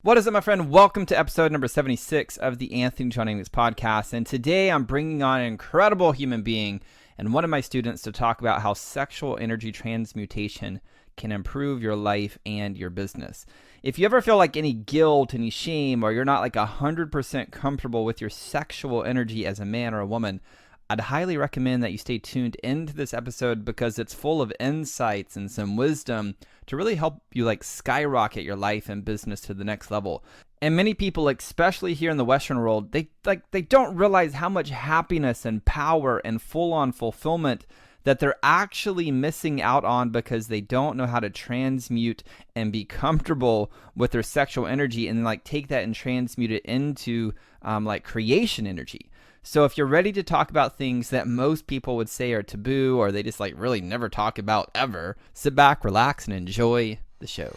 What is up, my friend? Welcome to episode number 76 of the Anthony John Amos podcast. And today I'm bringing on an incredible human being and one of my students to talk about how sexual energy transmutation can improve your life and your business. If you ever feel like any guilt, any shame, or you're not like 100% comfortable with your sexual energy as a man or a woman, I'd highly recommend that you stay tuned into this episode because it's full of insights and some wisdom to really help you like skyrocket your life and business to the next level. And many people, especially here in the Western world, they don't realize how much happiness and power and full-on fulfillment that they're actually missing out on because they don't know how to transmute and be comfortable with their sexual energy and like take that and transmute it into like creation energy. So if you're ready to talk about things that most people would say are taboo or they just like really never talk about ever, sit back, relax, and enjoy the show.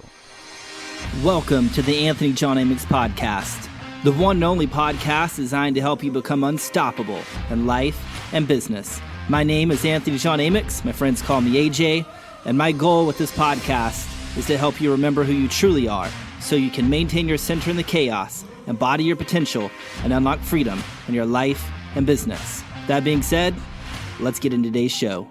Welcome to the Anthony John Amos podcast, the one and only podcast designed to help you become unstoppable in life and business. My name is Anthony John Amos. My friends call me AJ, and my goal with this podcast is to help you remember who you truly are so you can maintain your center in the chaos, embody your potential, and unlock freedom in your life and business. That being said, let's get into today's show.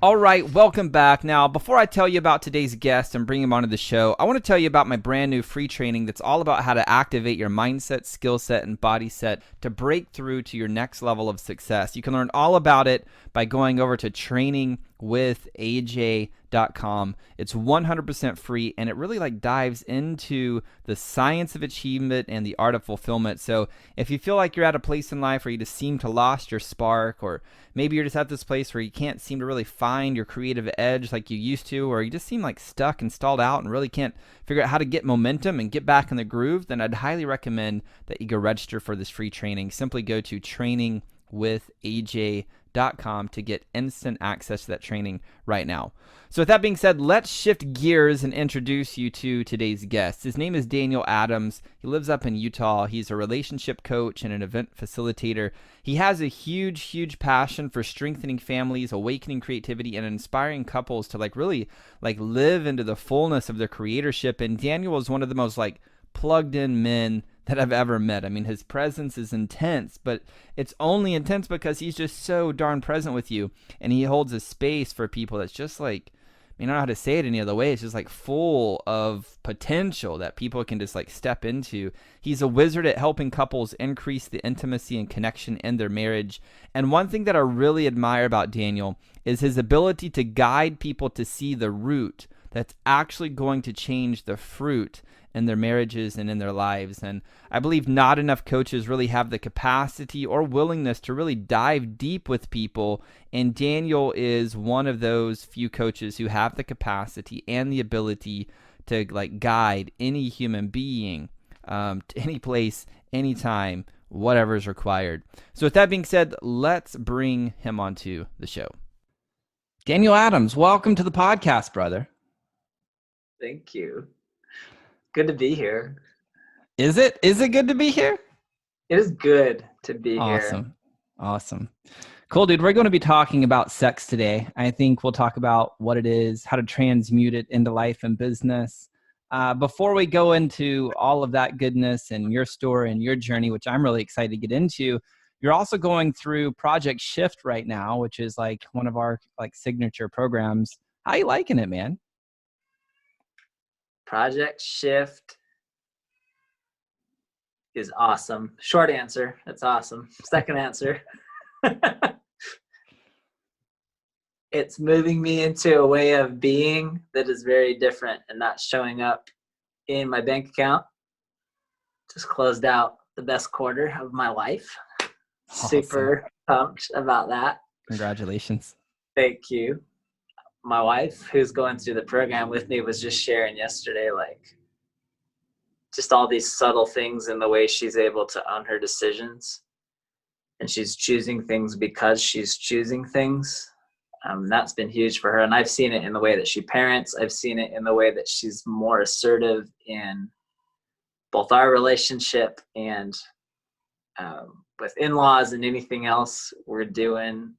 All right, welcome back. Now, before I tell you about today's guest and bring him onto the show, I want to tell you about my brand new free training that's all about how to activate your mindset, skill set, and body set to break through to your next level of success. You can learn all about it by going over to trainingwithaj.com. It's 100% free, and it really like dives into the science of achievement and the art of fulfillment. So if you feel like you're at a place in life where you just seem to lost your spark, or maybe you're just at this place where you can't seem to really find your creative edge like you used to, or you just seem like stuck and stalled out and really can't figure out how to get momentum and get back in the groove, then I'd highly recommend that you go register for this free training. Simply go to trainingwithaj.com to get instant access to that training right now. So with that being said, let's shift gears and introduce you to today's guest. His name is Daniel Adams. He lives up in Utah. He's a relationship coach and an event facilitator. He has a huge passion for strengthening families, awakening creativity, and inspiring couples to really live into the fullness of their creatorship. And Daniel is one of the most plugged in men that I've ever met. I mean, his presence is intense, but it's only intense because he's just so darn present with you. And he holds a space for people that's just I don't know how to say it any other way. It's just full of potential that people can just step into. He's a wizard at helping couples increase the intimacy and connection in their marriage. And one thing that I really admire about Daniel is his ability to guide people to see the root that's actually going to change the fruit in their marriages and in their lives. And I believe not enough coaches really have the capacity or willingness to really dive deep with people. And Daniel is one of those few coaches who have the capacity and the ability to guide any human being to any place, anytime, whatever is required. So with that being said, let's bring him onto the show. Daniel Adams, welcome to the podcast, brother. Thank you. Good to be here. Is it good to be here? It is good to be here. Awesome. Cool, dude. We're going to be talking about sex today. I think we'll talk about what it is, how to transmute it into life and business. Before we go into all of that goodness and your story and your journey, which I'm really excited to get into, you're also going through Project Shift right now, which is one of our signature programs. How you liking it, man? Project Shift is awesome. Short answer, it's awesome. Second answer, it's moving me into a way of being that is very different, and that's showing up in my bank account. Just closed out the best quarter of my life. Awesome. Super pumped about that. Congratulations. Thank you. My wife, who's going through the program with me, was just sharing yesterday, just all these subtle things in the way she's able to own her decisions. And she's choosing things because she's choosing things. That's been huge for her. And I've seen it in the way that she parents. I've seen it in the way that she's more assertive in both our relationship and with in-laws and anything else we're doing.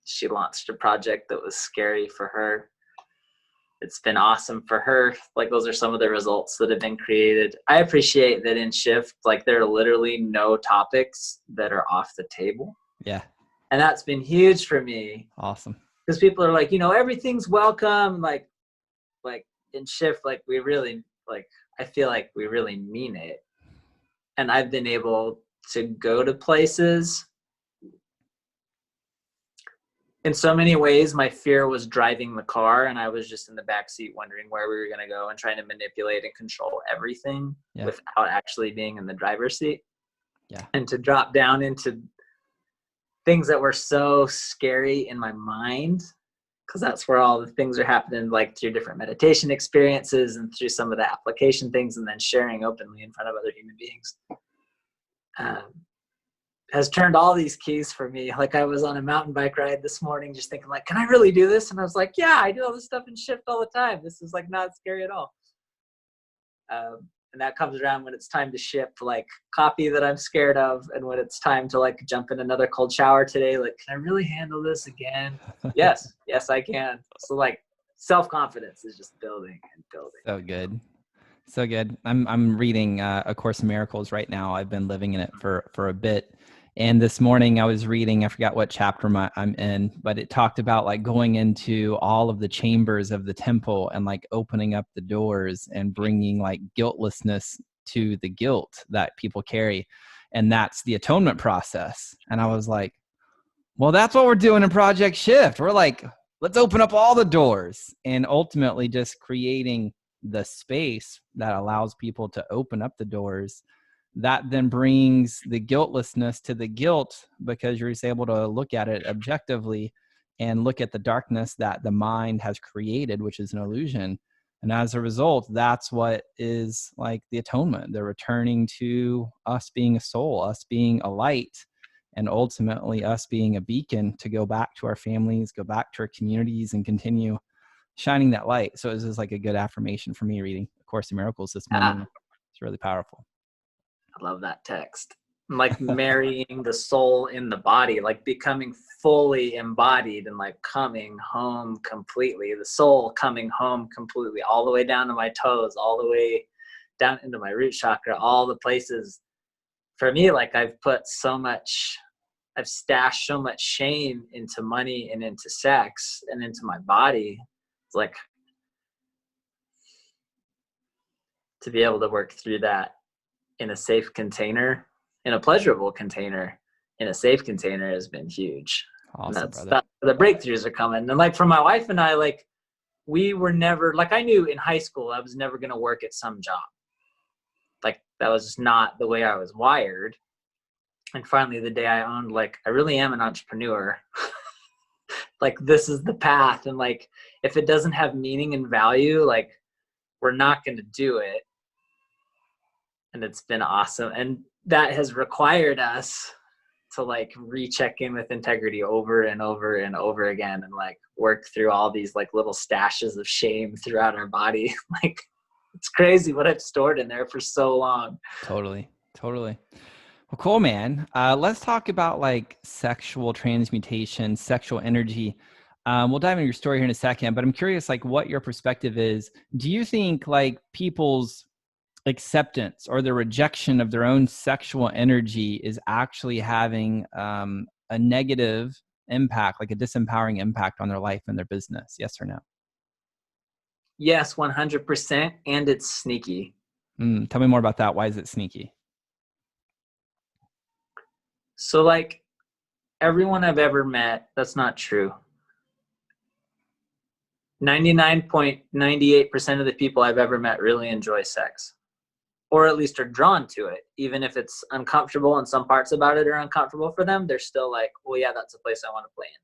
She launched a project that was scary for her it's been awesome for her. Like those are some of the results that have been created. I appreciate that in Shift, like there are literally no topics that are off the table. Yeah. And that's been huge for me. Awesome. Because people are like, everything's welcome. Like in Shift, like we really, like, I feel like we really mean it. And I've been able to go to places. In so many ways, my fear was driving the car, and I was just in the back seat wondering where we were going to go and trying to manipulate and control everything without actually being in the driver's seat. Yeah. And to drop down into things that were so scary in my mind, because that's where all the things are happening, like through different meditation experiences and through some of the application things, and then sharing openly in front of other human beings. Has turned all these keys for me. Like I was on a mountain bike ride this morning just thinking like, can I really do this? And I was like, yeah, I do all this stuff in Shift all the time. This is like not scary at all. And that comes around when it's time to ship like copy that I'm scared of. And when it's time to like jump in another cold shower today, like, can I really handle this again? Yes, I can. So like self-confidence is just building and building. So good. So good. I'm reading A Course in Miracles right now. I've been living in it for a bit. And this morning I was reading, I forgot what chapter I'm in, but it talked about like going into all of the chambers of the temple and like opening up the doors and bringing like guiltlessness to the guilt that people carry. And that's the atonement process. And I was like, well, that's what we're doing in Project Shift. We're like, let's open up all the doors, and ultimately just creating the space that allows people to open up the doors. That then brings the guiltlessness to the guilt, because you're just able to look at it objectively and look at the darkness that the mind has created, which is an illusion. And as a result, that's what is like the atonement, the returning to us being a soul, us being a light, and ultimately us being a beacon to go back to our families, go back to our communities, and continue shining that light. So it was just like a good affirmation for me reading A Course in Miracles this morning. It's really powerful. I love that text. Like marrying the soul in the body, like becoming fully embodied and like coming home completely. The soul coming home completely, all the way down to my toes, all the way down into my root chakra, all the places. For me, like I've stashed so much shame into money and into sex and into my body. It's like to be able to work through that in a safe container, in a pleasurable container, in a safe container has been huge. Awesome, The breakthroughs are coming. And like for my wife and I, like we were never, like I knew in high school I was never going to work at some job. Like that was just not the way I was wired. And finally the day I owned, like I really am an entrepreneur. Like this is the path. And like if it doesn't have meaning and value, like we're not going to do it. And it's been awesome. And that has required us to like recheck in with integrity over and over and over again, and like work through all these like little stashes of shame throughout our body. Like it's crazy what I've stored in there for so long. Totally. Well, cool, man. Let's talk about like sexual transmutation, sexual energy. We'll dive into your story here in a second, but I'm curious like what your perspective is. Do you think like people's acceptance or the rejection of their own sexual energy is actually having a negative impact, like a disempowering impact on their life and their business? Yes or no? Yes, 100%. And it's sneaky. Tell me more about that. Why is it sneaky? So like everyone I've ever met, that's not true. 99.98% of the people I've ever met really enjoy sex, or at least are drawn to it. Even if it's uncomfortable and some parts about it are uncomfortable for them, they're still like, well, yeah, that's a place I want to play in.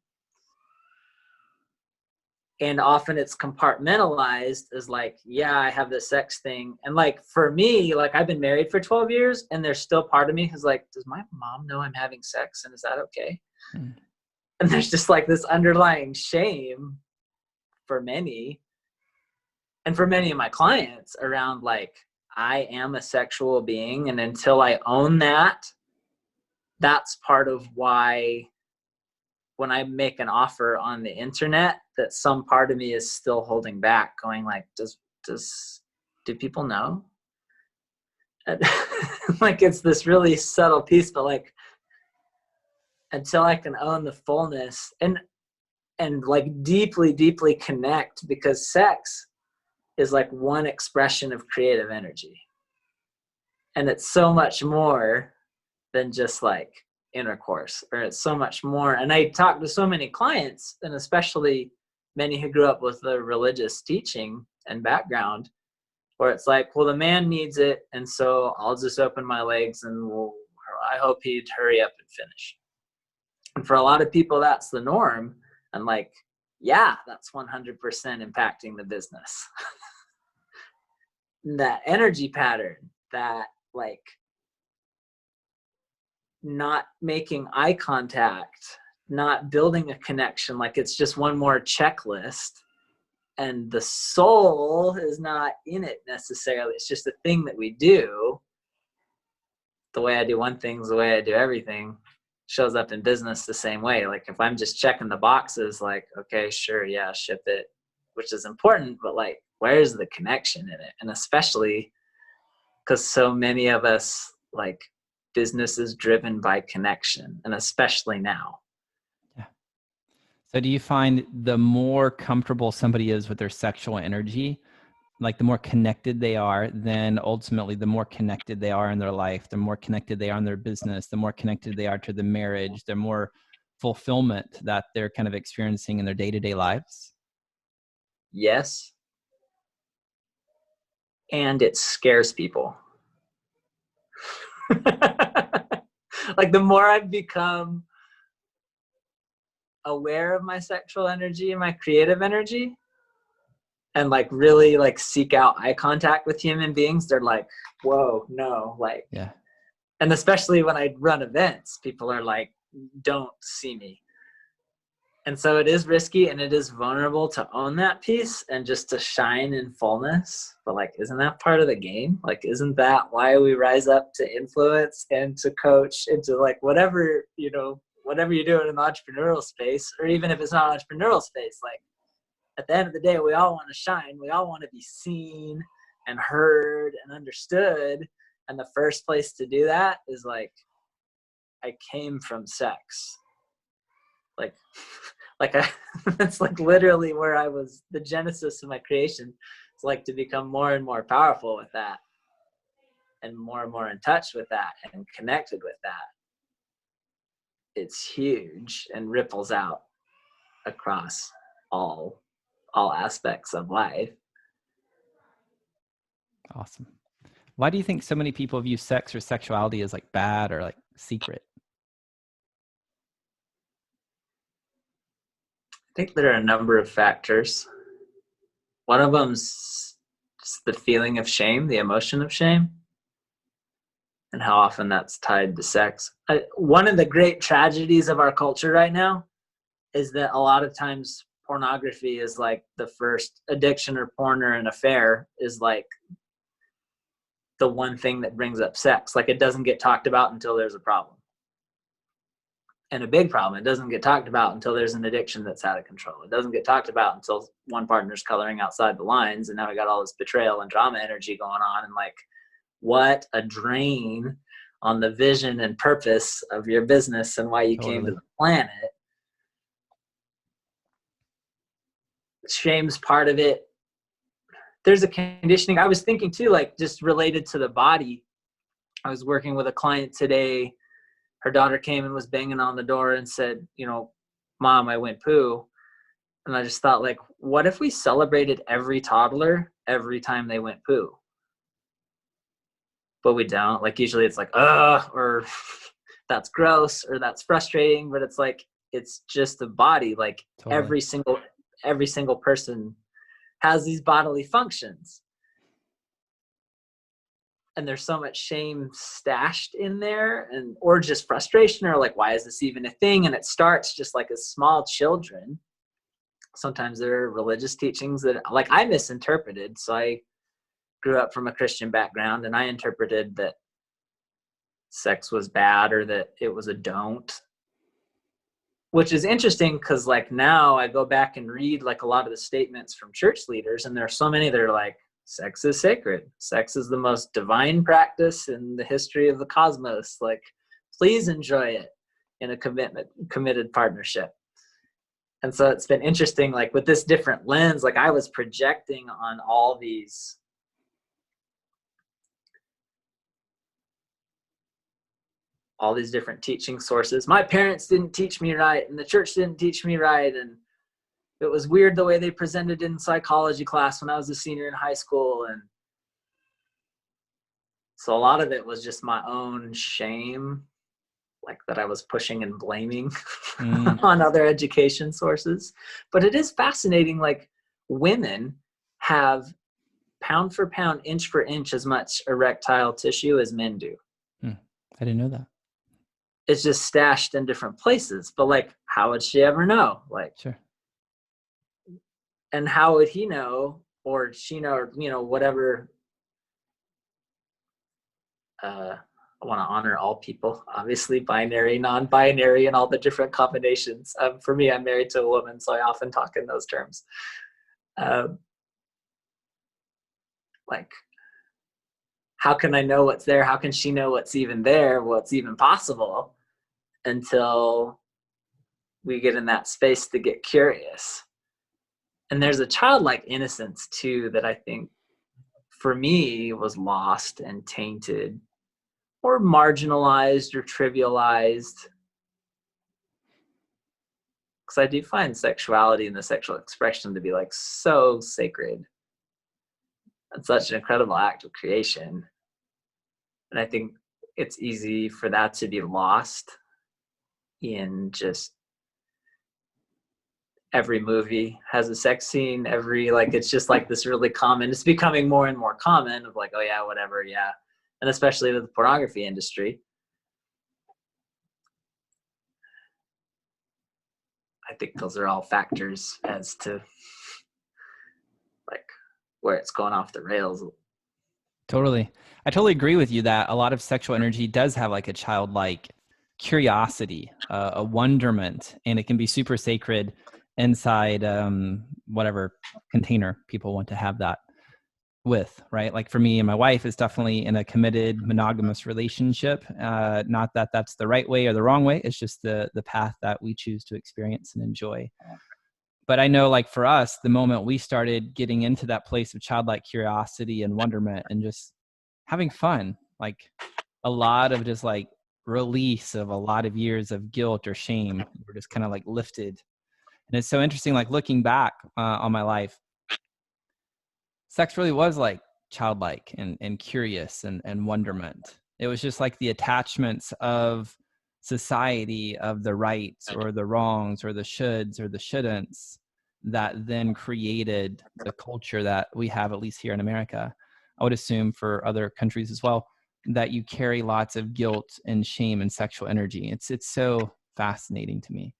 And often it's compartmentalized as like, yeah, I have this sex thing. And like, for me, like I've been married for 12 years and there's still part of me who's like, does my mom know I'm having sex? And is that okay? And there's just like this underlying shame for many, and for many of my clients around like, I am a sexual being. And until I own that, that's part of why when I make an offer on the internet, that some part of me is still holding back, going like, do people know? Like, it's this really subtle piece, but like, until I can own the fullness and like deeply, deeply connect, because sex is like one expression of creative energy. And it's so much more than just like intercourse, or it's so much more. And I talk to so many clients, and especially many who grew up with the religious teaching and background, where it's like, well, the man needs it, and so I'll just open my legs and I hope he'd hurry up and finish. And for a lot of people, that's the norm. And like, yeah, that's 100% impacting the business. That energy pattern, that like not making eye contact, not building a connection, like it's just one more checklist. And the soul is not in it necessarily. It's just a thing that we do. The way I do one thing is the way I do everything. Shows up in business the same way. Like if I'm just checking the boxes, like, okay, sure, yeah, ship it, which is important, but like, where's the connection in it? And especially because so many of us, like, business is driven by connection, and especially now. Yeah. So do you find the more comfortable somebody is with their sexual energy, like the more connected they are, then ultimately the more connected they are in their life, the more connected they are in their business, the more connected they are to the marriage, the more fulfillment that they're kind of experiencing in their day-to-day lives? Yes. And it scares people. Like the more I've become aware of my sexual energy and my creative energy, and like really like seek out eye contact with human beings, they're like, whoa, no, like, Yeah. And especially when I run events, people are like, don't see me. And so it is risky and it is vulnerable to own that piece and just to shine in fullness. But like, isn't that part of the game? Like, isn't that why we rise up to influence and to coach and to like whatever, whatever you're doing in the entrepreneurial space, or even if it's not entrepreneurial space, like at the end of the day, we all want to shine. We all want to be seen and heard and understood. And the first place to do that is like, I came from sex. It's like literally where I was, the genesis of my creation. It's like to become more and more powerful with that, and more in touch with that, and connected with that. It's huge and ripples out across all aspects of life. Awesome. Why do you think so many people view sex or sexuality as like bad or like secret? I think there are a number of factors. One of them's just the feeling of shame, the emotion of shame, and how often that's tied to sex. One of the great tragedies of our culture right now is that a lot of times pornography is like the first addiction, or porn or an affair is like the one thing that brings up sex. Like it doesn't get talked about until there's a problem. And a big problem. It doesn't get talked about until there's an addiction that's out of control. It doesn't get talked about until one partner's coloring outside the lines, and now we got all this betrayal and drama energy going on. And like, what a drain on the vision and purpose of your business and why you came to the planet. Shame's part of it. There's a conditioning. I was thinking too, like just related to the body. I was working with a client today. Her daughter came and was banging on the door and said, Mom, I went poo. And I just thought, like, what if we celebrated every toddler every time they went poo? But we don't. Like, usually it's like, or that's gross, or that's frustrating. But it's like, it's just the body. Like totally. every single person has these bodily functions. And there's so much shame stashed in there, or just frustration, or like, why is this even a thing? And it starts just like as small children. Sometimes there are religious teachings that like I misinterpreted. So I grew up from a Christian background, and I interpreted that sex was bad, or that it was a don't. which is interesting because like now I go back and read like a lot of the statements from church leaders, and there are so many that are like, sex is sacred. Sex is the most divine practice in the history of the cosmos. Like, please enjoy it in a committed partnership. And so it's been interesting, like with this different lens, like I was projecting on all these different teaching sources. My parents didn't teach me right, and the church didn't teach me right. And it was weird the way they presented in psychology class when I was a senior in high school. And so a lot of it was just my own shame, like that I was pushing and blaming on other education sources. But it is fascinating, like women have pound for pound, inch for inch as much erectile tissue as men do. I didn't know that. It's just stashed in different places. But like, how would she ever know? Like, Sure. And how would he know, or she know, or, you know, whatever. I want to honor all people, obviously binary, non-binary, and all the different combinations. For me, I'm married to a woman, so I often talk in those terms. Like, how can I know what's there? How can she know what's even there, what's even possible, until we get in that space to get curious? And there's a childlike innocence too that I think for me was lost and tainted or marginalized or trivialized. Because I do find sexuality and the sexual expression to be like so sacred. It's such an incredible act of creation. And I think it's easy for that to be lost in just every movie has a sex scene. It's just like this really common, it's becoming more and more common of like, oh yeah, whatever, yeah. And especially with the pornography industry. I think those are all factors as to like where it's going off the rails. Totally. I totally agree with you that a lot of sexual energy does have like a childlike curiosity, a wonderment, and it can be super sacred inside whatever container people want to have that with, right? Like for me and my wife is definitely in a committed monogamous relationship. Not that that's the right way or the wrong way. It's just the path that we choose to experience and enjoy. But I know like for us, the moment we started getting into that place of childlike curiosity and wonderment and just having fun, like a lot of just like release of a lot of years of guilt or shame were just kind of like lifted. And it's so interesting, like looking back on my life, sex really was like childlike and curious and wonderment. It was just like the attachments of society, of the rights or the wrongs or the shoulds or the shouldn'ts that then created the culture that we have, at least here in America. I would assume for other countries as well, that you carry lots of guilt and shame and sexual energy. It's so fascinating to me.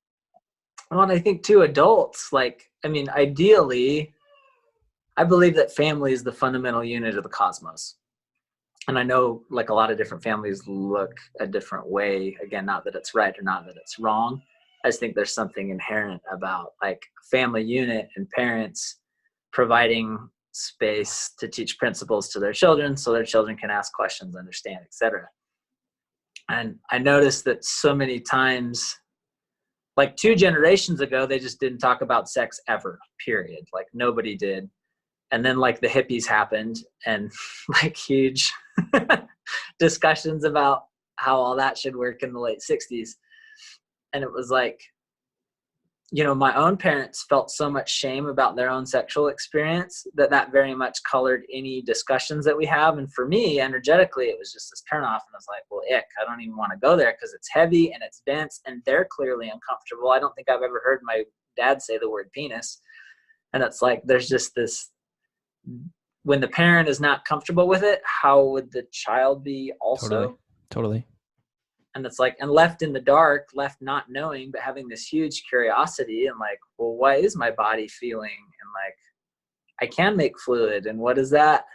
Well, and I think too, adults, like, I mean, ideally, I believe that family is the fundamental unit of the cosmos. And I know like a lot of different families look a different way. Again, not that it's right or not that it's wrong. I just think there's something inherent about like family unit and parents providing space to teach principles to their children so their children can ask questions, understand, etc. And I noticed that so many times, like 2 generations ago, they just didn't talk about sex ever, period. Like nobody did. And then like the hippies happened and like huge discussions about how all that should work in the late 60s. And it was like, you know, my own parents felt so much shame about their own sexual experience that very much colored any discussions that we have. And for me, energetically, it was just this turnoff. And I was like, well, ick, I don't even want to go there because it's heavy and it's dense and they're clearly uncomfortable. I don't think I've ever heard my dad say the word penis. And it's like, there's just this, when the parent is not comfortable with it, how would the child be also? Totally. And it's like, and left in the dark, left not knowing, but having this huge curiosity and like, well, what is my body feeling? And like, I can make fluid. And what does that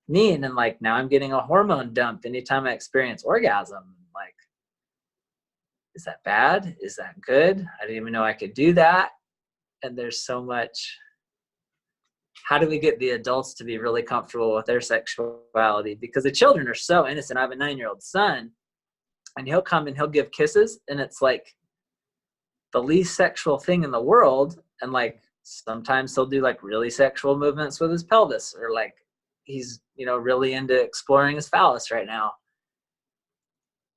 mean? And like, now I'm getting a hormone dump anytime I experience orgasm. Like, is that bad? Is that good? I didn't even know I could do that. And there's so much, how do we get the adults to be really comfortable with their sexuality? Because the children are so innocent. I have a 9-year-old son, and he'll come and he'll give kisses, and it's like the least sexual thing in the world. And like, sometimes he'll do like really sexual movements with his pelvis, or like he's, really into exploring his phallus right now.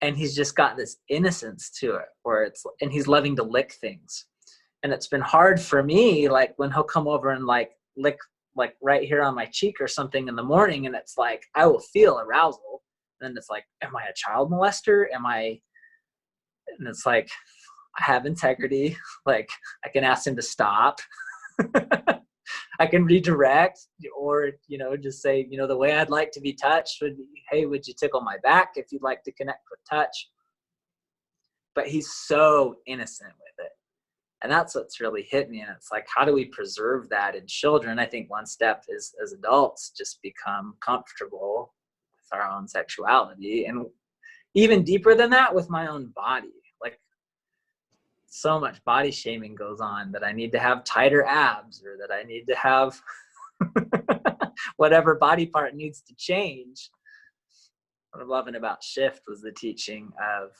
And he's just got this innocence to it and he's loving to lick things. And it's been hard for me, like when he'll come over and like lick like right here on my cheek or something in the morning, and it's like, I will feel arousal. And it's like, am I a child molester? And it's like, I have integrity. Like, I can ask him to stop. I can redirect, or, just say, the way I'd like to be touched would be, hey, would you tickle my back if you'd like to connect with touch? But he's so innocent with it. And that's what's really hit me. And it's like, how do we preserve that in children? I think one step is, as adults, just become comfortable with our own sexuality. And even deeper than that, with my own body. Like, so much body shaming goes on that I need to have tighter abs, or that I need to have whatever body part needs to change. What I'm loving about Shift was the teaching of,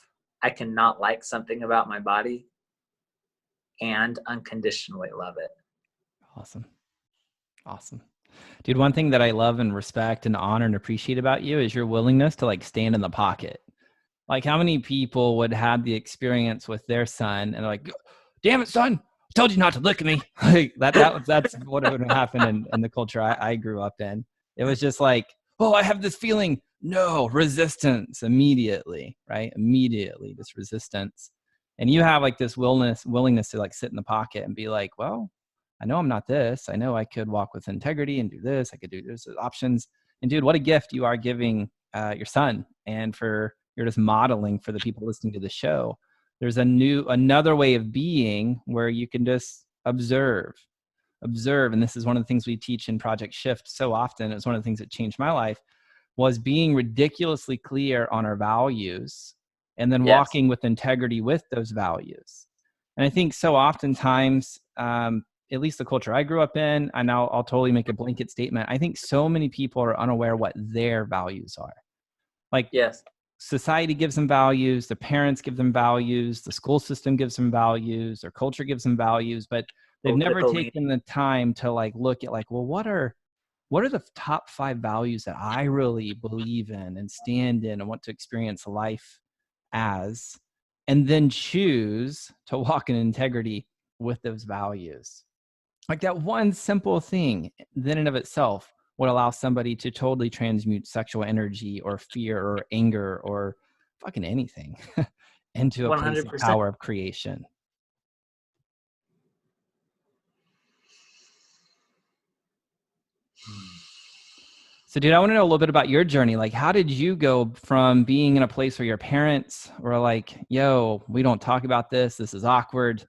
I cannot like something about my body and unconditionally love it. Awesome. Dude, one thing that I love and respect and honor and appreciate about you is your willingness to like stand in the pocket. Like, how many people would have the experience with their son and they're like, damn it, son, I told you not to look at me. Like that's what would happen in the culture I grew up in. It was just like, oh, I have this feeling. No, resistance immediately, right? Immediately, this resistance. And you have like this willingness to like sit in the pocket and be like, well, I know I'm not this. I know I could walk with integrity and do this. I could do this. There's options. And dude, what a gift you are giving your son, and you're just modeling for the people listening to the show. There's another way of being where you can just observe. And this is one of the things we teach in Project Shift so often. It's one of the things that changed my life, was being ridiculously clear on our values and then walking with integrity with those values. And I think so oftentimes, at least the culture I grew up in, and I'll totally make a blanket statement, I think so many people are unaware what their values are. Like, society gives them values, the parents give them values, the school system gives them values, their culture gives them values, but they've never taken the time to like look at like, well, what are the top 5 values that I really believe in and stand in and want to experience life as, and then choose to walk in integrity with those values. Like, that one simple thing then in of itself would allow somebody to totally transmute sexual energy or fear or anger or fucking anything into a 100%. Place of power of creation. So dude, I want to know a little bit about your journey. Like, how did you go from being in a place where your parents were like, yo, we don't talk about this. This is awkward.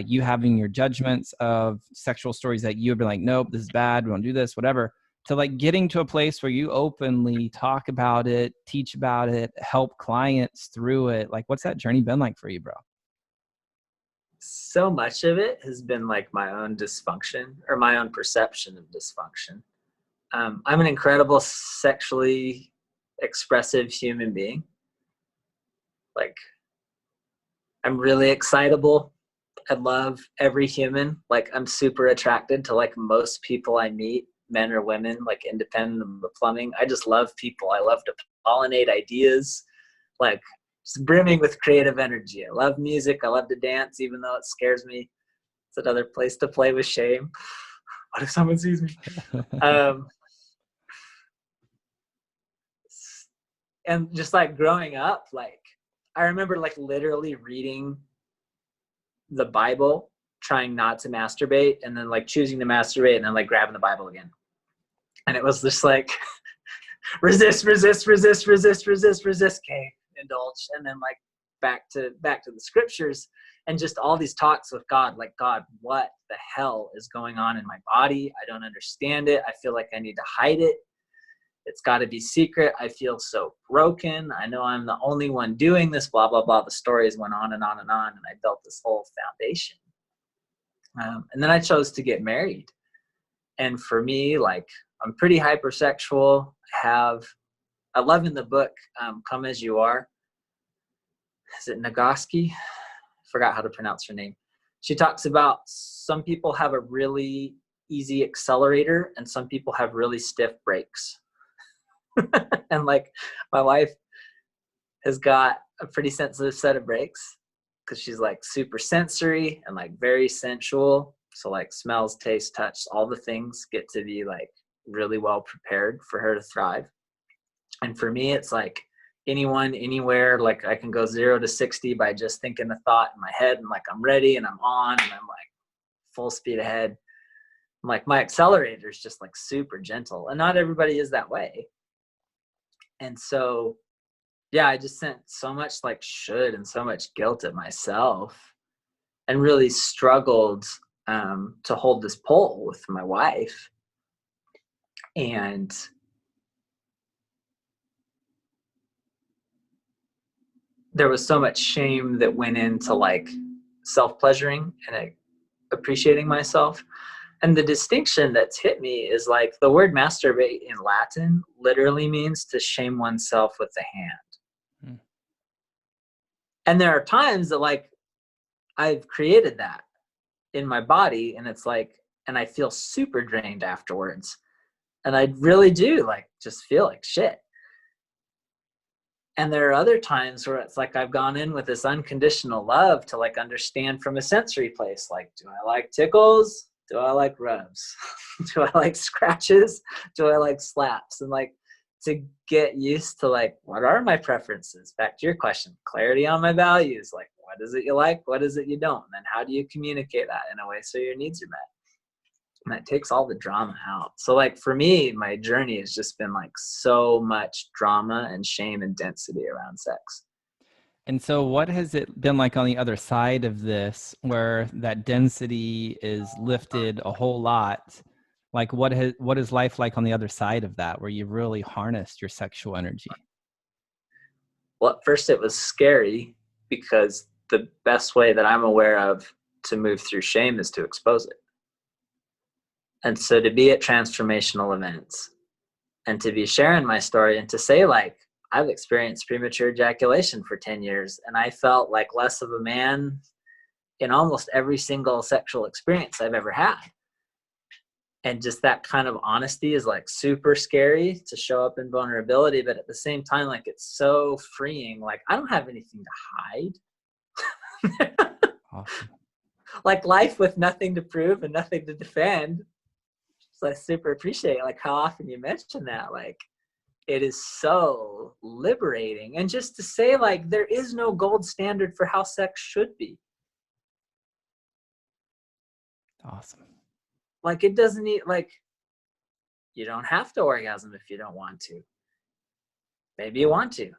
You having your judgments of sexual stories that you've been like, nope, this is bad. We don't do this, whatever. To like getting to a place where you openly talk about it, teach about it, help clients through it. Like, what's that journey been like for you, bro? So much of it has been like my own dysfunction, or my own perception of dysfunction. I'm an incredible sexually expressive human being. Like, I'm really excitable. I love every human. Like, I'm super attracted to like most people I meet, men or women, like independent of the plumbing. I just love people. I love to pollinate ideas, like just brimming with creative energy. I love music. I love to dance, even though it scares me. It's another place to play with shame. What if someone sees me? And just like growing up, like I remember like literally reading the Bible, trying not to masturbate, and then like choosing to masturbate, and then like grabbing the Bible again. And it was just like resist, okay, indulge, and then like back to the scriptures, and just all these talks with God, like, God, what the hell is going on in my body? I don't understand it. I feel like I need to hide it. It's got to be secret. I feel so broken. I know I'm the only one doing this, blah, blah, blah. The stories went on and on and on. And I built this whole foundation. And then I chose to get married. And for me, like, I'm pretty hypersexual. I love in the book, Come As You Are. Is it Nagoski? Forgot how to pronounce her name. She talks about some people have a really easy accelerator and some people have really stiff brakes. And like, my wife has got a pretty sensitive set of brakes because she's like super sensory and like very sensual. So like smells, taste, touch, all the things get to be like really well prepared for her to thrive. And for me, it's like anyone, anywhere, like I can go 0 to 60 by just thinking the thought in my head and like I'm ready and I'm on and I'm like full speed ahead. I'm like, my accelerator is just like super gentle, and not everybody is that way. And so, yeah, I just sent so much like should and so much guilt at myself, and really struggled to hold this pole with my wife. And there was so much shame that went into like self-pleasuring and appreciating myself. And the distinction that's hit me is like the word masturbate in Latin literally means to shame oneself with the hand. And there are times that like I've created that in my body, and it's like, and I feel super drained afterwards. And I really do like just feel like shit. And there are other times where it's like I've gone in with this unconditional love to like understand from a sensory place, like, do I like tickles? Do I like rubs? Do I like scratches? Do I like slaps? And like to get used to like, what are my preferences? Back to your question, clarity on my values. Like, what is it you like? What is it you don't? And then how do you communicate that in a way so your needs are met? And that takes all the drama out. So like for me, my journey has just been like so much drama and shame and density around sex. And so what has it been like on the other side of this, where that density is lifted a whole lot? Like what is life like on the other side of that, where you've really harnessed your sexual energy? Well, at first it was scary, because the best way that I'm aware of to move through shame is to expose it. And so to be at transformational events and to be sharing my story and to say like, I've experienced premature ejaculation for 10 years and I felt like less of a man in almost every single sexual experience I've ever had. And just that kind of honesty is like super scary to show up in vulnerability, but at the same time, like it's so freeing. Like I don't have anything to hide. Awesome. Like life with nothing to prove and nothing to defend. So I super appreciate like how often you mention that. Like it is so liberating. And just to say like there is no gold standard for how sex should be. Awesome. Like it doesn't need, like you don't have to orgasm if you don't want to. Maybe you want to.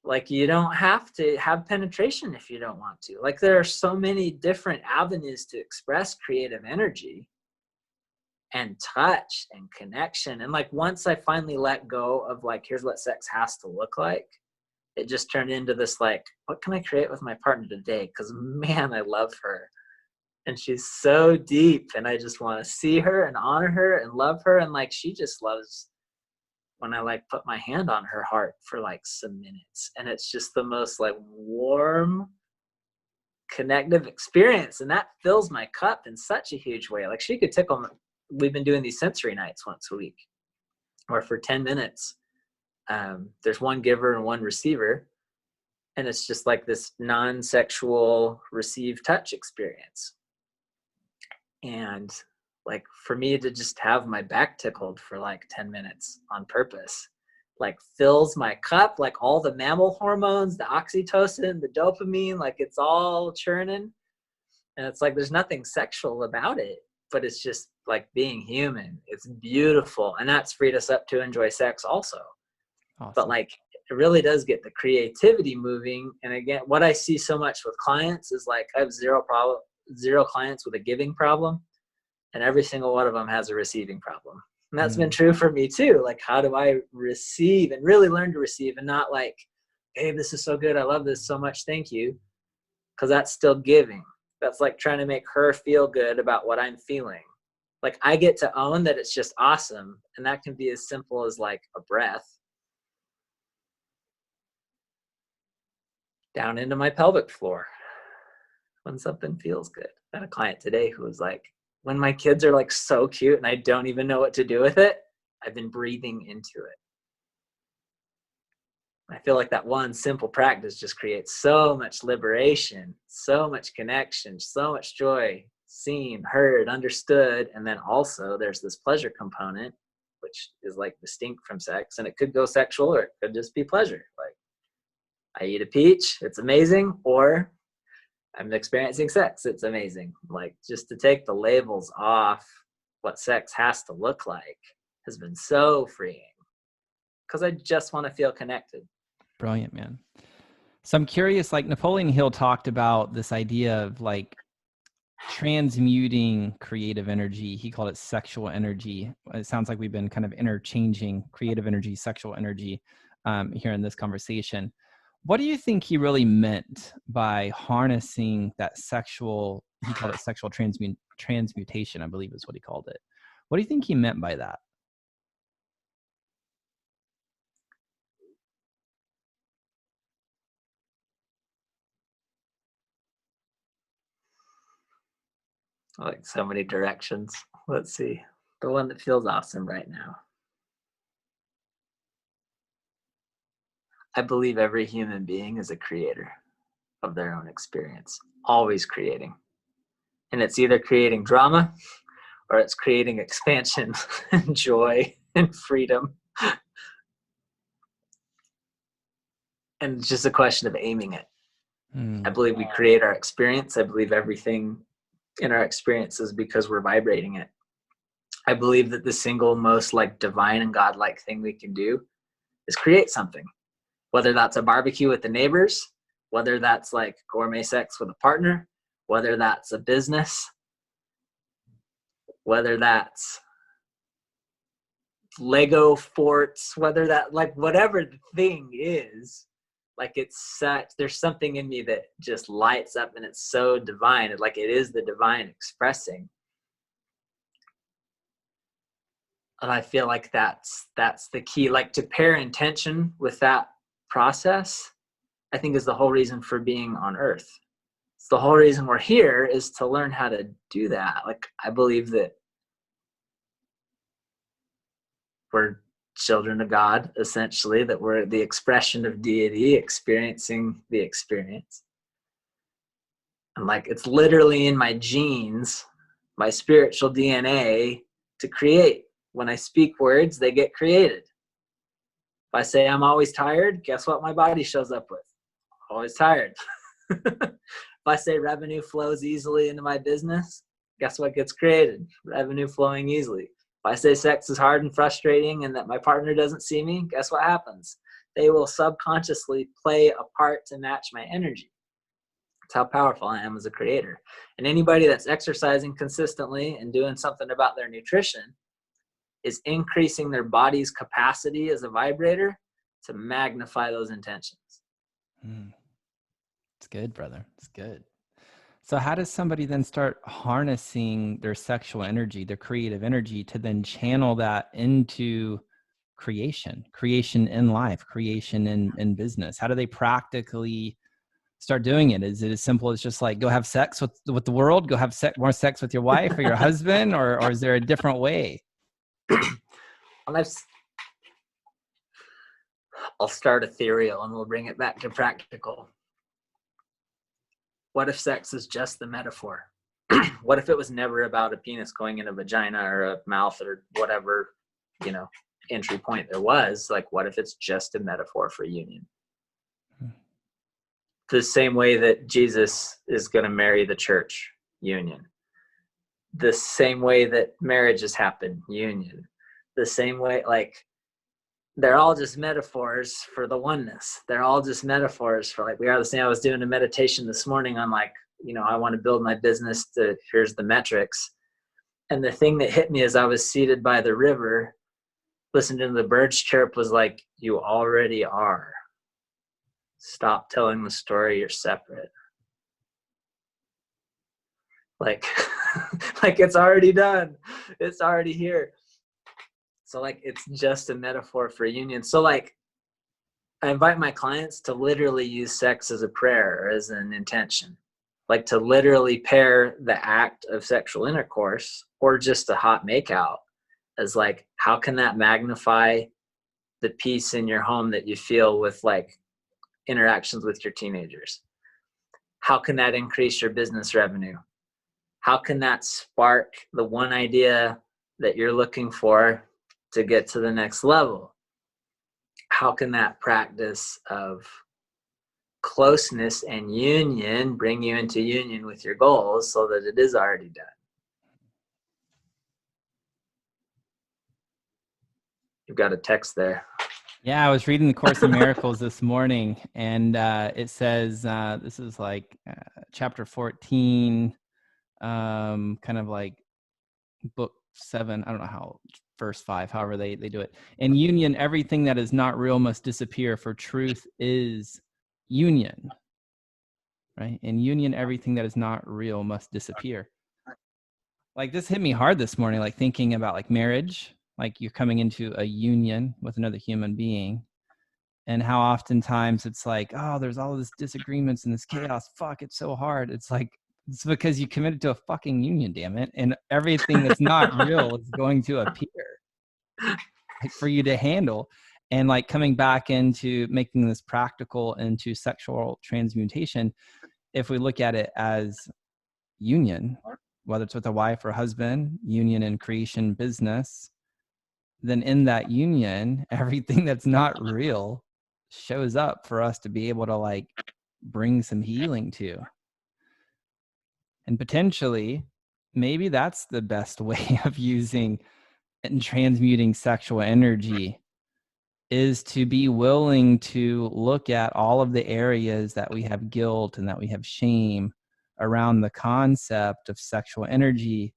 Like you don't have to have penetration if you don't want to. Like there are so many different avenues to express creative energy and touch and connection. And like once I finally let go of like, here's what sex has to look like, it just turned into this like, what can I create with my partner today? Because man, I love her. And she's so deep, and I just want to see her and honor her and love her. And like she just loves when I like put my hand on her heart for like some minutes. And it's just the most like warm, connective experience. And that fills my cup in such a huge way. Like she could tickle me. We've been doing these sensory nights once a week, where for 10 minutes, there's one giver and one receiver. And it's just like this non-sexual receive touch experience. And like for me to just have my back tickled for like 10 minutes on purpose, like fills my cup, like all the mammal hormones, the oxytocin, the dopamine, like it's all churning. And it's like, there's nothing sexual about it, but it's just like being human. It's beautiful. And that's freed us up to enjoy sex also. Awesome. But like, it really does get the creativity moving. And again, what I see so much with clients is like, I have zero clients with a giving problem, and every single one of them has a receiving problem. And that's been true for me too. Like, how do I receive and really learn to receive, and not like, hey, this is so good, I love this so much, thank you. Because that's still giving. That's like trying to make her feel good about what I'm feeling. Like, I get to own that it's just awesome. And that can be as simple as like a breath down into my pelvic floor when something feels good. I had a client today who was like, when my kids are like so cute and I don't even know what to do with it, I've been breathing into it. I feel like that one simple practice just creates so much liberation, so much connection, so much joy, seen, heard, understood. And then also there's this pleasure component, which is like distinct from sex. And it could go sexual, or it could just be pleasure. Like, I eat a peach, it's amazing, or I'm experiencing sex, it's amazing. Like, just to take the labels off what sex has to look like has been so freeing, because I just want to feel connected. Brilliant, man. So I'm curious, like Napoleon Hill talked about this idea of like transmuting creative energy. He called it sexual energy. It sounds like we've been kind of interchanging creative energy, sexual energy here in this conversation. What do you think he really meant by harnessing that sexual, he called it sexual transmutation, I believe is what he called it. What do you think he meant by that? Like, so many directions. Let's see. The one that feels awesome right now. I believe every human being is a creator of their own experience, always creating. And it's either creating drama or it's creating expansion and joy and freedom. And it's just a question of aiming it. I believe we create our experience. I believe everything in our experience is because we're vibrating it. I believe that the single most like divine and godlike thing we can do is create something. Whether that's a barbecue with the neighbors, whether that's like gourmet sex with a partner, whether that's a business, whether that's Lego forts, whether that, like, whatever the thing is, like, it's such, there's something in me that just lights up and it's so divine. Like, it is the divine expressing. And I feel like that's the key, like, to pair intention with that process, I think is the whole reason for being on earth. It's the whole reason we're here, is to learn how to do that. Like, I believe that we're children of God, essentially, that we're the expression of deity, experiencing the experience. And like, it's literally in my genes, my spiritual DNA, to create. When I speak words, they get created. If I say I'm always tired, guess what my body shows up with? Always tired. If I say revenue flows easily into my business, guess what gets created? Revenue flowing easily. If I say sex is hard and frustrating and that my partner doesn't see me, guess what happens? They will subconsciously play a part to match my energy. That's how powerful I am as a creator. And anybody that's exercising consistently and doing something about their nutrition is increasing their body's capacity as a vibrator to magnify those intentions. It's good, brother. It's good. So how does somebody then start harnessing their sexual energy, their creative energy, to then channel that into creation in life, creation in business? How do they practically start doing it? Is it as simple as just like, go have sex with the world, go have more sex with your wife or your husband, or is there a different way? I'll start ethereal and we'll bring it back to practical. What if sex is just the metaphor? What if it was never about a penis going in a vagina or a mouth or whatever, entry point there was? Like, what if it's just a metaphor for union? The same way that Jesus is going to marry the church, union. The same way that marriages happen, union. The same way, like, they're all just metaphors for the oneness. They're all just metaphors for, like, we are the same. I was doing a meditation this morning on, like, I want to build my business to, here's the metrics. And the thing that hit me as I was seated by the river, listening to the birds chirp, was like, you already are. Stop telling the story you're separate. Like, like it's already done. It's already here. So like, it's just a metaphor for union. So like, I invite my clients to literally use sex as a prayer or as an intention. Like to literally pair the act of sexual intercourse or just a hot makeout as like, how can that magnify the peace in your home that you feel with like interactions with your teenagers? How can that increase your business revenue? How can that spark the one idea that you're looking for to get to the next level? How can that practice of closeness and union bring you into union with your goals so that it is already done? You've got a text there. Yeah, I was reading the Course in Miracles this morning, and it says, this is like chapter 14, kind of like book 7, I don't know how, verse 5, however they do it. In union, everything that is not real must disappear, for truth is union. Right? In union, everything that is not real must disappear. Like this hit me hard this morning, like thinking about like marriage, like you're coming into a union with another human being, and how oftentimes it's like, oh, there's all this disagreements and this chaos. Fuck, it's so hard. It's like, it's because you committed to a fucking union, damn it. And everything that's not real is going to appear like for you to handle. And like coming back into making this practical into sexual transmutation, if we look at it as union, whether it's with a wife or husband, union in creation business, then in that union, everything that's not real shows up for us to be able to like bring some healing to. And potentially, maybe that's the best way of using and transmuting sexual energy, is to be willing to look at all of the areas that we have guilt and that we have shame around the concept of sexual energy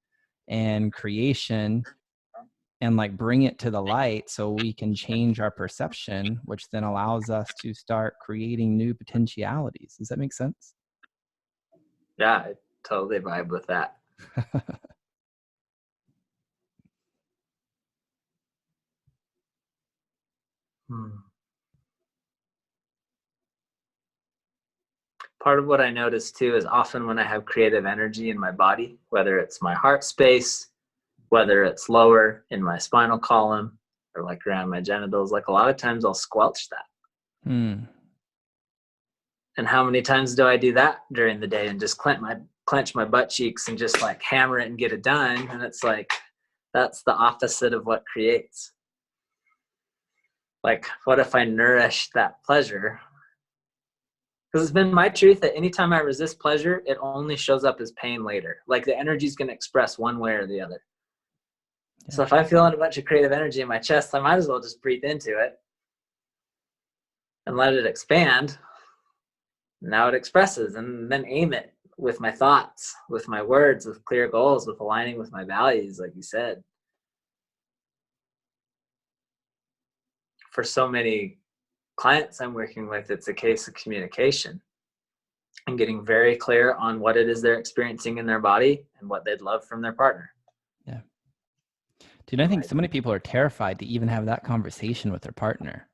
and creation, and like bring it to the light so we can change our perception, which then allows us to start creating new potentialities. Does that make sense? Yeah, I totally vibe with that. Part of what I notice too is often when I have creative energy in my body, whether it's my heart space, whether it's lower in my spinal column or like around my genitals, like a lot of times I'll squelch that. And how many times do I do that during the day and just clench my butt cheeks and just like hammer it and get it done? And it's like, that's the opposite of what creates. Like, what if I nourish that pleasure? Because it's been my truth that anytime I resist pleasure, it only shows up as pain later. Like the energy is going to express one way or the other. Yeah. So if I feel a bunch of creative energy in my chest, I might as well just breathe into it and let it expand. Now it expresses, and then aim it with my thoughts, with my words, with clear goals, with aligning with my values, like you said. For so many clients I'm working with, it's a case of communication and getting very clear on what it is they're experiencing in their body and what they'd love from their partner. Yeah. Dude, I think so many people are terrified to even have that conversation with their partner.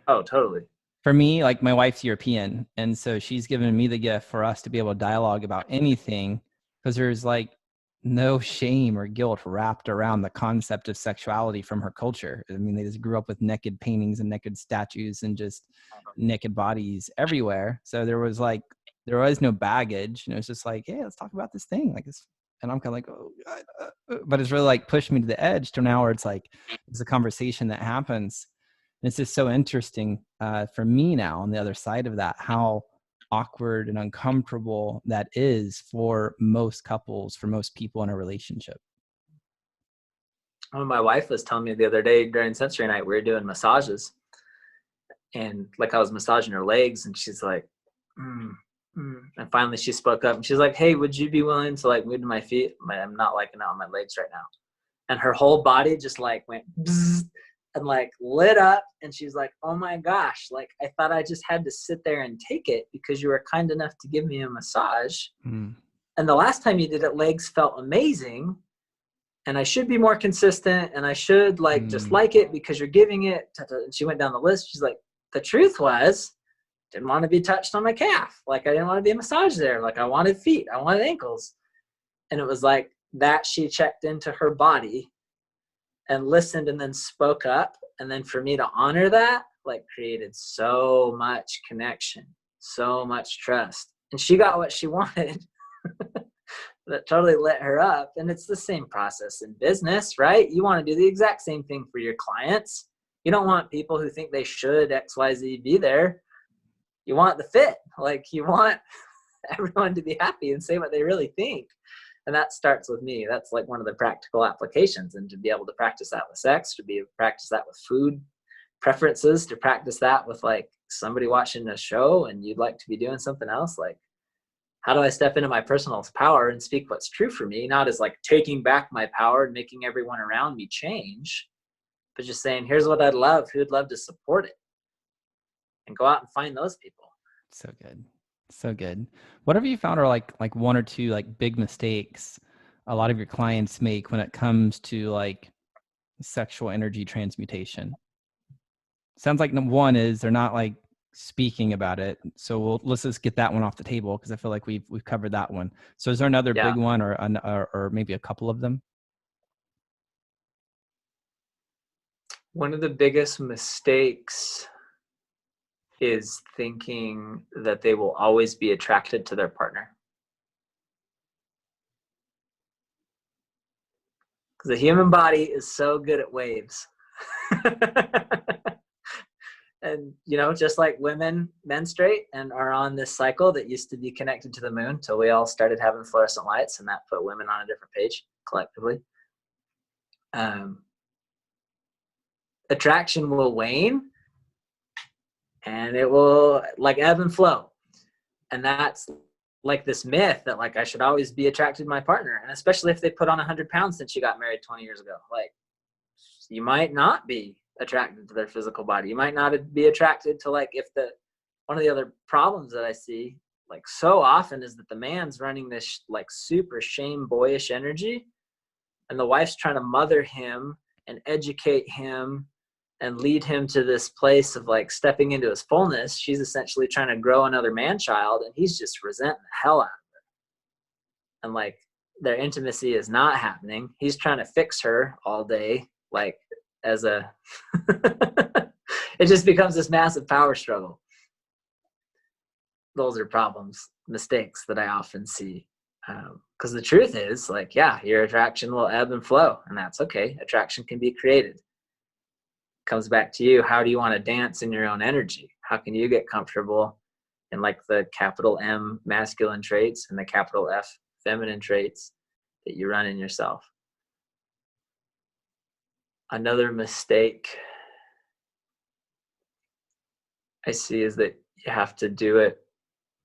Oh, totally. For me, like my wife's European, and so she's given me the gift for us to be able to dialogue about anything, because there's like no shame or guilt wrapped around the concept of sexuality from her culture. I mean, they just grew up with naked paintings and naked statues and just naked bodies everywhere. So there was no baggage, and it was just like, hey, let's talk about this thing like this. And I'm kind of like, oh God, but it's really like pushed me to the edge to now where it's like, it's a conversation that happens. And it's just so interesting for me now on the other side of that, how awkward and uncomfortable that is for most couples, for most people in a relationship. Oh, my wife was telling me the other day during sensory night, we were doing massages, and like I was massaging her legs, and she's like, And finally she spoke up and she's like, hey, would you be willing to like move to my feet? I'm not liking it on my legs right now. And her whole body just like went bzzz, and like lit up. And she's like, oh my gosh, like I thought I just had to sit there and take it because you were kind enough to give me a massage. And the last time you did it, legs felt amazing. And I should be more consistent and I should like just like it because you're giving it. And she went down the list. She's like, the truth was, didn't want to be touched on my calf. Like I didn't want to be massaged there. Like I wanted feet, I wanted ankles. And it was like that she checked into her body and listened and then spoke up. And then for me to honor that, like created so much connection, so much trust. And she got what she wanted. That totally lit her up. And it's the same process in business, right? You want to do the exact same thing for your clients. You don't want people who think they should XYZ be there. You want the fit. Like you want everyone to be happy and say what they really think. And that starts with me. That's like one of the practical applications. And to be able to practice that with sex, to be able to practice that with food preferences, to practice that with like somebody watching a show and you'd like to be doing something else, like how do I step into my personal power and speak what's true for me? Not as like taking back my power and making everyone around me change, but just saying, here's what I'd love, who'd love to support it, and go out and find those people. So good. So good. What have you found are like one or two like big mistakes a lot of your clients make when it comes to like sexual energy transmutation? Sounds like number one is they're not like speaking about it. So let's just get that one off the table because I feel like we've covered that one. So is there another big one or maybe a couple of them? One of the biggest mistakes is thinking that they will always be attracted to their partner. Because the human body is so good at waves. And, you know, just like women menstruate and are on this cycle that used to be connected to the moon till we all started having fluorescent lights, and that put women on a different page collectively. Attraction will wane and it will like ebb and flow. And that's like this myth that like I should always be attracted to my partner. And especially if they put on 100 pounds since you got married 20 years ago, like you might not be attracted to their physical body. You might not be attracted to like if one of the other problems that I see like so often is that the man's running this like super shame boyish energy and the wife's trying to mother him and educate him and lead him to this place of like stepping into his fullness. She's essentially trying to grow another man child and he's just resenting the hell out of her. And like their intimacy is not happening. He's trying to fix her all day, like as a, it just becomes this massive power struggle. Those are problems, mistakes that I often see. Because the truth is like, yeah, your attraction will ebb and flow and that's okay. Attraction can be created. Comes back to you. How do you want to dance in your own energy? How can you get comfortable in like the capital M masculine traits and the capital F feminine traits that you run in yourself? Another mistake I see is that you have to do it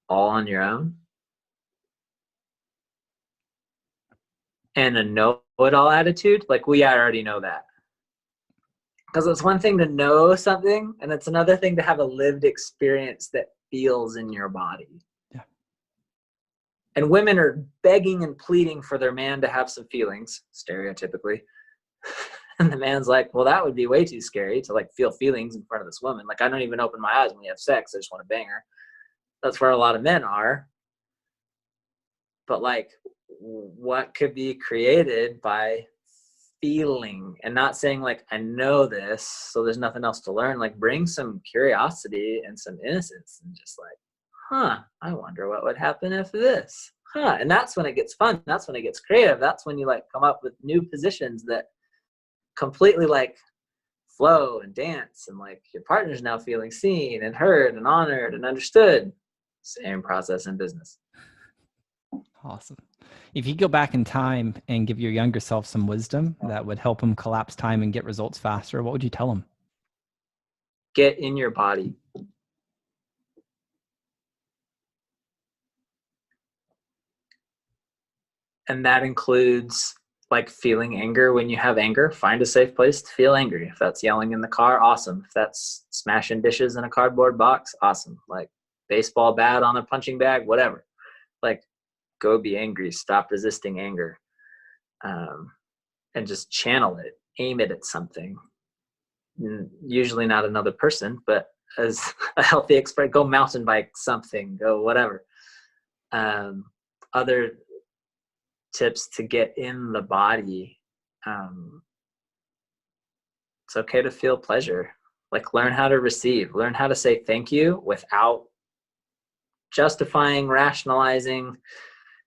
all on your own. And a know-it-all attitude, like we already know that. Because it's one thing to know something, and it's another thing to have a lived experience that feels in your body. Yeah. And women are begging and pleading for their man to have some feelings, stereotypically. And the man's like, well, that would be way too scary to like feel feelings in front of this woman. Like, I don't even open my eyes when we have sex. I just want to bang her. That's where a lot of men are. But like, what could be created by feeling and not saying like, I know this, so there's nothing else to learn. Like bring some curiosity and some innocence and just like, I wonder what would happen if this, and that's when it gets fun. That's when it gets creative. That's when you like come up with new positions that completely like flow and dance and like your partner's now feeling seen and heard and honored and understood. Same process in business. Awesome. If you go back in time and give your younger self some wisdom that would help him collapse time and get results faster, what would you tell him? Get in your body. And that includes like feeling anger. When you have anger, find a safe place to feel angry. If that's yelling in the car, awesome. If that's smashing dishes in a cardboard box, awesome. Like baseball bat on a punching bag, whatever. Like, go be angry. Stop resisting anger. And just channel it. Aim it at something. Usually not another person, but as a healthy expression, go mountain bike something, go whatever. Other tips to get in the body. It's okay to feel pleasure. Like, learn how to receive, learn how to say thank you without justifying, rationalizing,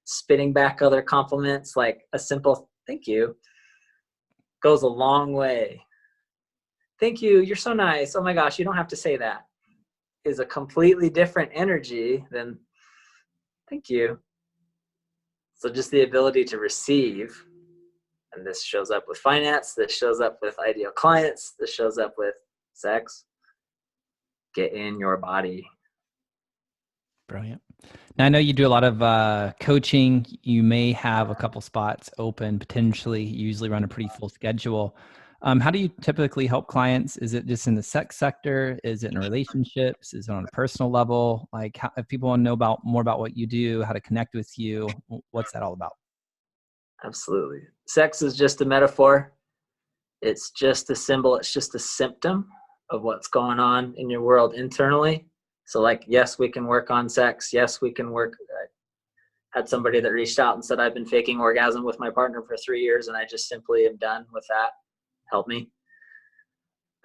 spitting back other compliments. Like, a simple thank you goes a long way. Thank you, you're so nice. Oh my gosh, you don't have to say that. Is a completely different energy than thank you. So just the ability to receive, and this shows up with finance, this shows up with ideal clients, this shows up with sex. Get in your body. Brilliant. Now, I know you do a lot of coaching. You may have a couple spots open potentially. You usually run a pretty full schedule. How do you typically help clients? Is it just in the sex sector? Is it in relationships? Is it on a personal level? Like, if people want to know more about what you do, how to connect with you, what's that all about? Absolutely. Sex is just a metaphor. It's just a symbol. It's just a symptom of what's going on in your world internally. So like, yes, we can work on sex. Yes, we can work. I had somebody that reached out and said, I've been faking orgasm with my partner for 3 years and I just simply am done with that. Help me.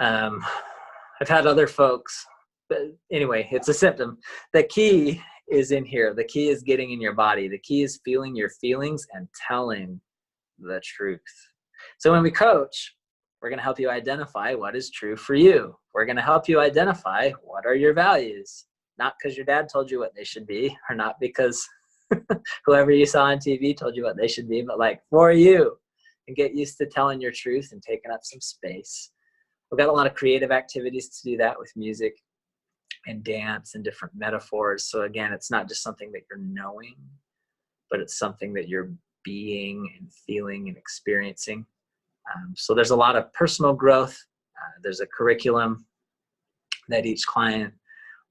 I've had other folks, but anyway, it's a symptom. The key is in here. The key is getting in your body. The key is feeling your feelings and telling the truth. So when we coach, we're going to help you identify what is true for you. We're going to help you identify what are your values, not because your dad told you what they should be, or not because whoever you saw on TV told you what they should be, but like for you, and get used to telling your truth and taking up some space. We've got a lot of creative activities to do that with music and dance and different metaphors. So again, it's not just something that you're knowing, but it's something that you're being and feeling and experiencing. So there's a lot of personal growth. There's a curriculum that each client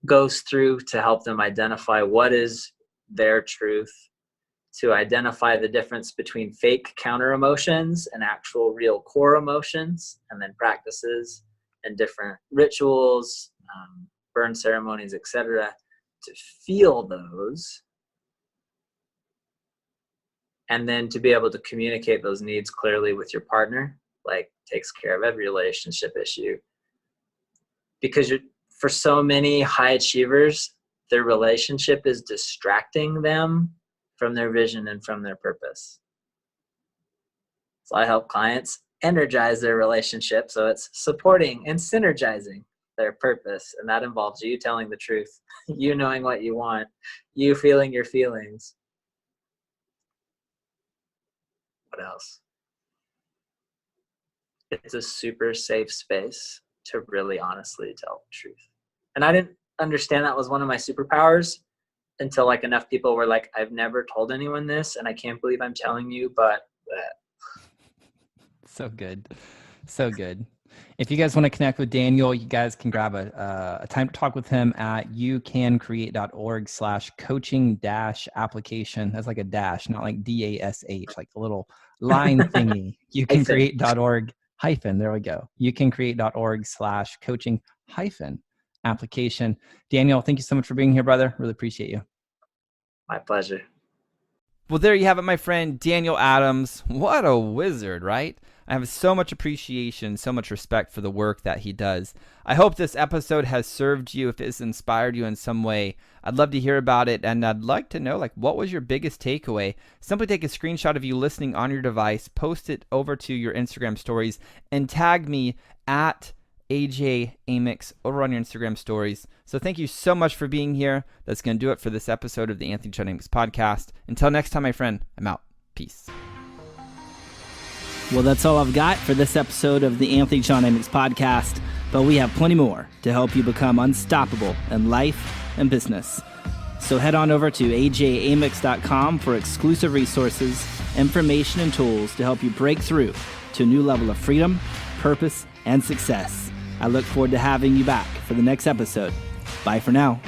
goes through to help them identify what is their truth, to identify the difference between fake counter emotions and actual real core emotions, and then practices and different rituals, burn ceremonies, etc., to feel those, and then to be able to communicate those needs clearly with your partner, like takes care of every relationship issue. Because for so many high achievers, their relationship is distracting them from their vision and from their purpose. So I help clients energize their relationship so it's supporting and synergizing their purpose. And that involves you telling the truth, you knowing what you want, you feeling your feelings. What else? It's a super safe space to really honestly tell the truth. And I didn't understand that was one of my superpowers until like enough people were like, I've never told anyone this and I can't believe I'm telling you, but So good. So good. If you guys want to connect with Daniel, you guys can grab a time to talk with him at youcancreate.org/coaching-application. That's like a dash, not like DASH, like a little line thingy. Youcancreate.org- there we go. Youcancreate.org/coaching-application. Daniel, thank you so much for being here, brother. Really appreciate you. my pleasure. Well, there you have it, my friend, Daniel Adams. What a wizard, right? I have so much appreciation, so much respect for the work that he does. I hope this episode has served you. If it's inspired you in some way, I'd love to hear about it. And I'd like to know, like, what was your biggest takeaway? Simply take a screenshot of you listening on your device, post it over to your Instagram stories, and tag me at AJ Amix over on your Instagram stories. So thank you so much for being here. That's going to do it for this episode of the Anthony John Amix podcast. Until next time, my friend, I'm out. Peace. Well, that's all I've got for this episode of the Anthony John Amix podcast, but we have plenty more to help you become unstoppable in life and business. So head on over to ajamix.com for exclusive resources, information, and tools to help you break through to a new level of freedom, purpose, and success. I look forward to having you back for the next episode. Bye for now.